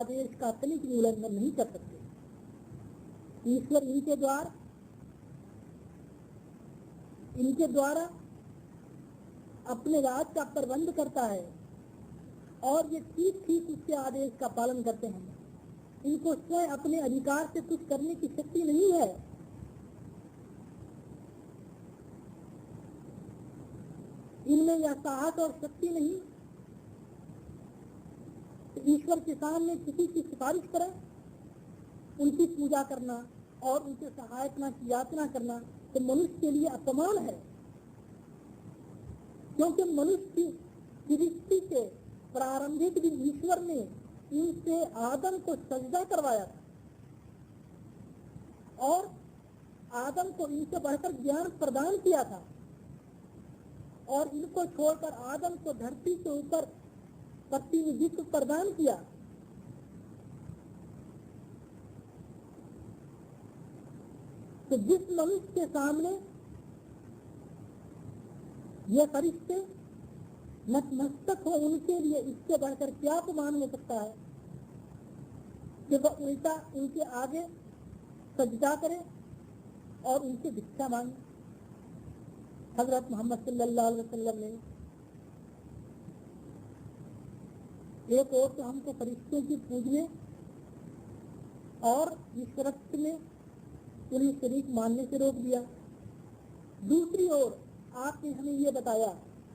आदेश का तनिक भी उल्लंघन नहीं कर सकते। ईश्वर इनके द्वारा अपने राज का प्रबंध करता है और ये ठीक ठीक उसके आदेश का पालन करते हैं। इनको स्वयं अपने अधिकार से कुछ करने की शक्ति नहीं है। इनमें यह साहस और शक्ति नहीं ईश्वर के सामने किसी की सिफारिश करें, उनकी पूजा करना और उनसे सहायता की याचना करना तो मनुष्य के लिए अपमान है, क्योंकि मनुष्य की सृष्टि के प्रारंभिक दिन ईश्वर ने इनसे आदम को सजदा करवाया था और आदम को इनसे बढ़कर ज्ञान प्रदान किया था और इनको छोड़कर आदम को धरती के ऊपर प्रतिनिधित्व प्रदान किया। तो जिस मनुष्य के सामने ये फरिश्ते नतमस्तक हो, उनके लिए इससे बढ़कर क्या अपमान हो सकता है कि वह उल्टा उनके आगे सजदा करे और उनसे भिक्षा मांगे। हजरत मोहम्मद सल्लल्लाहु अलैहि वसल्लम ने एक और तो हमको फरिश्तों की पूजने और ईश्वरत्व में उन्हें शरीक मानने से रोक दिया। दूसरी ओर आपने हमें ये बताया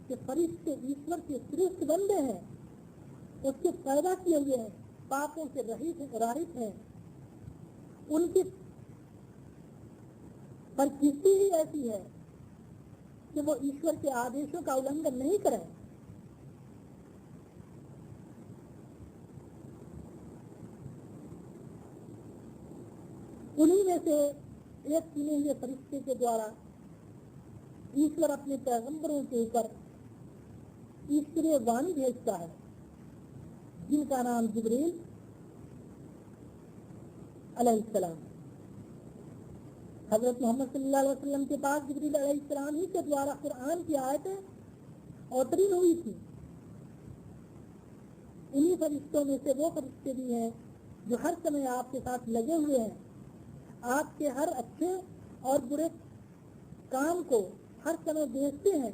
कि फरिश्ते ईश्वर के श्रेष्ठ बंदे हैं, उसके पैदा किए हुए हैं, पापों से रहित हैं, उनकी परिस्थिति ही ऐसी है कि वो ईश्वर के आदेशों का उल्लंघन नहीं करें। उन्हीं में से एक चुने हुए फरिश्ते के द्वारा ईश्वर अपने पैगंबरों के ऊपर ईश्वरीय वाणी भेजता है, जिनका नाम जिब्रील अलैहिस्सलाम। हजरत मोहम्मद सल्लल्लाहु अलैहि वसल्लम के पास जिब्रील अलैहिस्सलाम ही के द्वारा कुरान की आयतें अवतीर्ण हुई थी। इन्हीं फरिश्तों में से वो फरिश्ते भी हैं जो हर समय आपके साथ लगे हुए हैं, आपके हर अच्छे और बुरे काम को हर समय देखते हैं,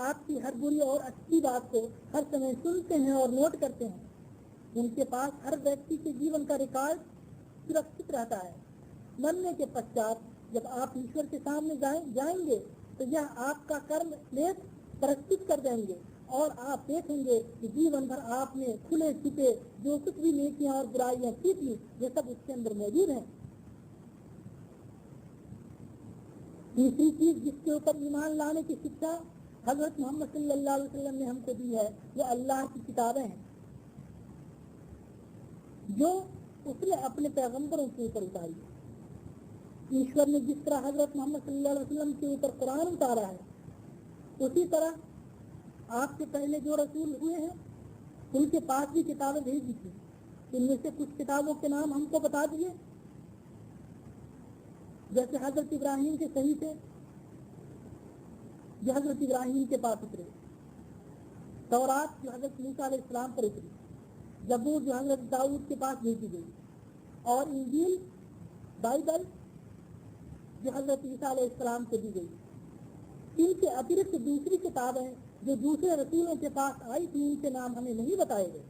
आपकी हर बुरी और अच्छी बात को हर समय सुनते हैं और नोट करते हैं। उनके पास हर व्यक्ति के जीवन का रिकॉर्ड सुरक्षित रहता है। मरने के पश्चात जब आप ईश्वर के सामने जाएंगे तो यह आपका कर्म लेख प्रस्तुत कर देंगे और आप देखेंगे कि जीवन भर आपने खुले छिपे जो कुछ भी नेकियां और बुराइयां की थी ये सब उसके अंदर मौजूद है। तीसरी चीज जिसके ऊपर ईमान लाने की शिक्षा हजरत मोहम्मद सल्लल्लाहु अलैहि वसल्लम ने हमको दी है वो अल्लाह की किताबें हैं जो उसने अपने पैगंबरों के ऊपर उतारी। ईश्वर ने जिस तरह हजरत मोहम्मद सल्लल्लाहु अलैहि वसल्लम के ऊपर कुरान उतारा है, उसी तरह आपके पहले जो रसूल हुए हैं उनके पास भी किताबें भेजी थी। इनमें से कुछ किताबों के नाम हमको बता दिए, जैसे हजरत इब्राहिम के सही थे जो हजरत इब्राहिम के पास उतरे, तौरात जो हजरत मूसा अलैहिस्सलाम पर उतरी, जबूर जो हजरत दाऊद के पास भेजी गई और इंजील बाइबल जो हजरत ईसा अलैहिस्सलाम को दी गई। इनके अतिरिक्त दूसरी किताबें जो दूसरे रसूलों के पास आई थी इनके नाम हमें नहीं बताए गए।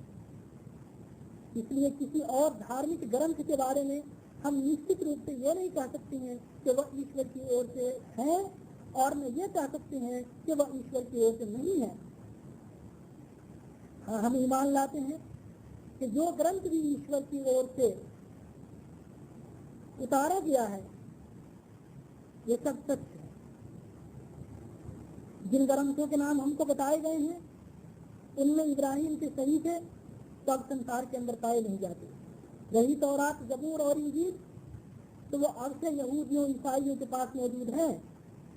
इसलिए किसी और धार्मिक ग्रंथ के बारे में हम निश्चित रूप से ये नहीं कह सकते हैं कि वह ईश्वर की ओर से है और न ये कह सकते हैं कि वह ईश्वर की ओर से नहीं है। हाँ, हम ईमान लाते हैं कि जो ग्रंथ भी ईश्वर की ओर से उतारा गया है ये सब सत्य है। जिन ग्रंथों के नाम हमको बताए गए हैं उनमें इब्राहिम के सही थे तो अब संसार के अंदर पाए नहीं जाते। रही तौरात, जबूर और इंजील तो वो अब से यहूदियों ईसाइयों के पास मौजूद है,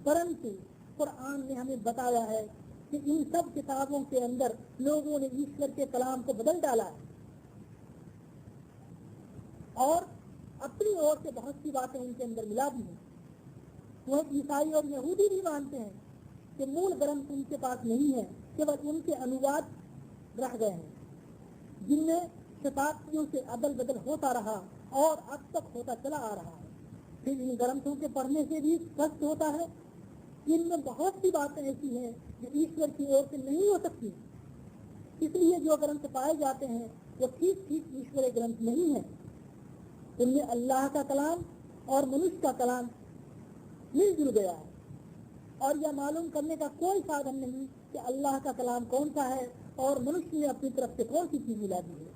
परंतु कुरान ने हमें बताया है कि इन सब किताबों के अंदर लोगों ने ईश्वर के कलाम को बदल डाला है और अपनी ओर से बहुत सी बातें उनके अंदर मिला दी हैं। वह ईसाई और यहूदी भी मानते हैं कि मूल ग्रंथ उनके पास नहीं है, केवल उनके अनुवाद रह गए हैं जिनमें शताब्दियों से अदल बदल होता रहा और अब तक होता चला आ रहा है। फिर इन ग्रंथों के पढ़ने से भी स्पष्ट होता है कि इनमें बहुत सी बातें ऐसी हैं जो ईश्वर की ओर से नहीं हो सकती। इसलिए जो ग्रंथ पाए जाते हैं वो ठीक ठीक ईश्वरीय ग्रंथ नहीं है। उनमें अल्लाह का कलाम और मनुष्य का कलाम मिलजुल गया है और यह मालूम करने का कोई साधन नहीं कि अल्लाह का कलाम कौन सा है और मनुष्य ने अपनी तरफ से कौन सी चीज मिला दी है।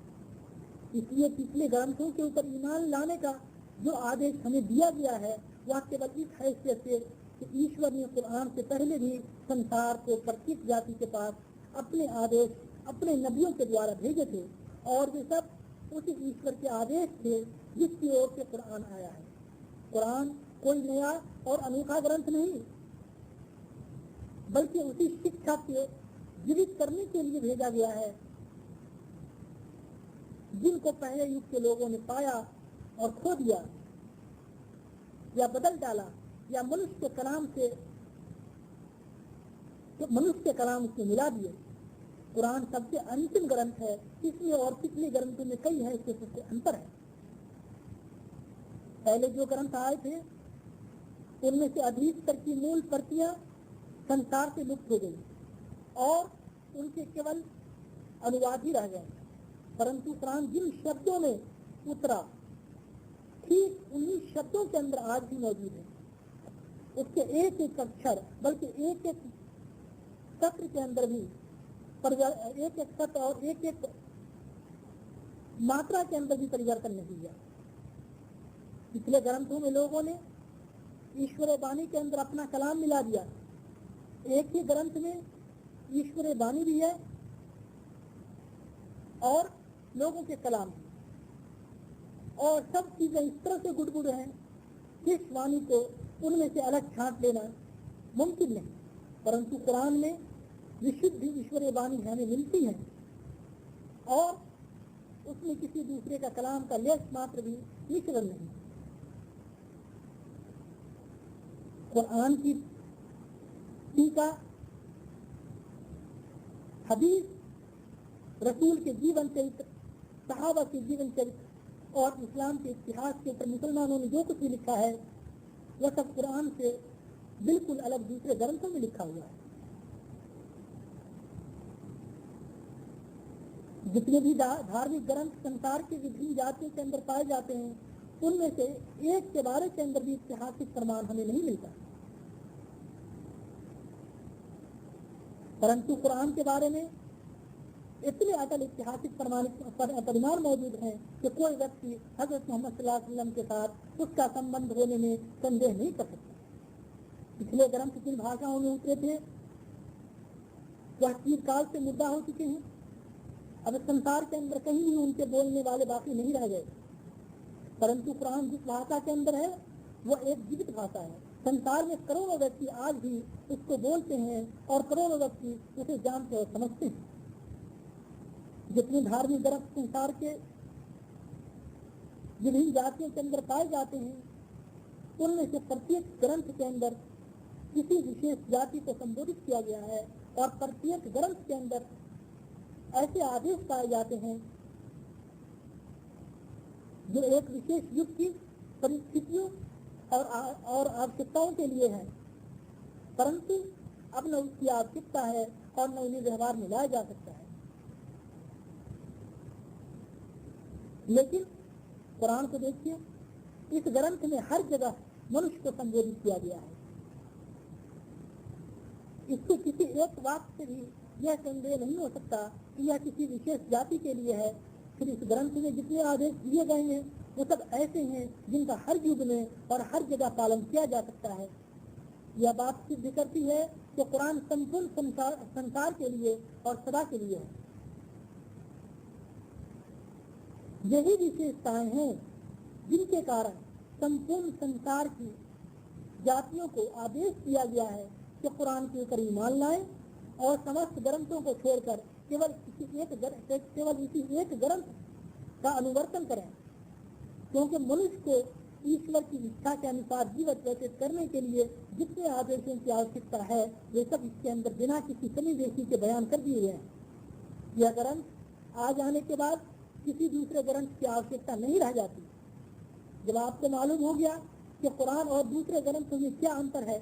इसलिए पिछले ग्रंथों के ऊपर ईमान लाने का जो आदेश हमें दिया गया है वह केवल इस हैसियत से कि ईश्वर ने कुरान से पहले भी संसार को प्रत्येक जाति के पास अपने आदेश अपने नबियों के द्वारा भेजे थे और वे सब उसी ईश्वर के आदेश थे जिसकी ओर से कुरान आया है। कुरान कोई नया और अनोखा ग्रंथ नहीं बल्कि उसी शिक्षा के जीवित करने के लिए भेजा गया है जिनको पहले युग के लोगों ने पाया और खो दिया या बदल डाला या मनुष्य के कलाम से मिला दिए। कुरान सबसे अंतिम ग्रंथ है, इसमें और पिछले ग्रंथों में कई हैसियतों से अंतर है। पहले जो ग्रंथ आए थे उनमें से अधिकतर की मूल प्रतियां संसार से लुप्त हो गई और उनके केवल अनुवाद ही रह गए, परंतु कुरान जिन शब्दों में उतरा ठीक उन्हीं शब्दों के अंदर आज भी मौजूद है। उसके एक एक अक्षर बल्कि एक एक सत्र के अंदर भी एक एक सत्र और एक एक मात्रा के अंदर भी परिवर्तन नहीं हुआ। पिछले ग्रंथों में लोगों ने ईश्वरीय वाणी के अंदर अपना कलाम मिला दिया। एक ही ग्रंथ में ईश्वरीय वाणी भी है और लोगों के कलाम भी, और सब चीजें इस तरह से गुड़गुड़ हैं कि इस वाणी को उनमें से अलग छांट लेना मुमकिन नहीं। परंतु कुरान में विशुद्ध ईश्वरीय वाणी हमें मिलती है और उसमें किसी दूसरे का कलाम का लेस मात्र भी मिश्रण नहीं। कुरान की टीका हदीस, रसूल के जीवन चरित्र, सहाबा के जीवन चरित्र और इस्लाम के इतिहास के ऊपर मुसलमानों ने जो कुछ भी लिखा है वह सब कुरान से बिल्कुल अलग दूसरे ग्रंथों में लिखा हुआ है। जितने भी धार्मिक ग्रंथ संसार के विभिन्न जातियों के अंदर पाए जाते हैं उनमें से एक के बारे के अंदर भी ऐतिहासिक प्रमाण हमें नहीं मिलता, परंतु कुरान के बारे में इतने अटल ऐतिहासिक परिमाण मौजूद हैं कि कोई व्यक्ति हजरत मोहम्मद सल्लल्लाहु अलैहि वसल्लम के साथ उसका संबंध होने में संदेह नहीं कर सकता। पिछले ग्रंथ जिन भाषाओं में उतरे थे वह चिरकाल से मुद्दा हो चुके हैं। अब संसार के अंदर कहीं भी उनके बोलने वाले बाकी नहीं रह गए, परंतु कुरान जिस भाषा के अंदर है वह एक जीवित भाषा है। संसार में करोड़ों व्यक्ति आज भी उसको बोलते हैं और करोड़ों व्यक्ति उसे जानते और समझते हैं। जितने धार्मिक ग्रंथ संसार के विभिन्न जातियों के अंदर पाए जाते हैं उनमें से प्रत्येक ग्रंथ के अंदर किसी विशेष जाति को संबोधित किया गया है और प्रत्येक ग्रंथ के अंदर ऐसे आदेश पाए जाते हैं जो एक विशेष युग की परिस्थितियों और आवश्यकताओं के लिए है, परंतु अब न उसकी आवश्यकता है और न उन्हें व्यवहार में लाया जा सकता है। लेकिन कुरान को देखिए, इस ग्रंथ में हर जगह मनुष्य को संबोधित किया गया है। इससे किसी एक वाक्य से भी यह संदेह नहीं हो सकता कि यह किसी विशेष जाति के लिए है। फिर इस ग्रंथ में जितने आदेश दिए गए हैं वो सब ऐसे हैं जिनका हर युग में और हर जगह पालन किया जा सकता है। यह बात सिद्ध करती है कि कुरान संपूर्ण संसार के लिए और सदा के लिए है। यही विशेषताएं हैं जिनके कारण संपूर्ण संसार की जातियों को आदेश दिया गया है कि कुरान के ऊपर ईमान लाएं और समस्त ग्रंथों को छोड़कर केवल इसी एक ग्रंथ का अनुवर्तन करें, क्योंकि मनुष्य को ईश्वर की इच्छा के अनुसार जीवन व्यतीत करने के लिए जितने आदेशों की आवश्यकता है वे सब इसके अंदर बिना किसी कमी बेसी के बयान कर दिए गए हैं। यह ग्रंथ आ जाने के बाद किसी दूसरे ग्रंथ की आवश्यकता नहीं रह जाती। जब आपको मालूम हो गया कि कुरान और दूसरे ग्रंथों में क्या अंतर है,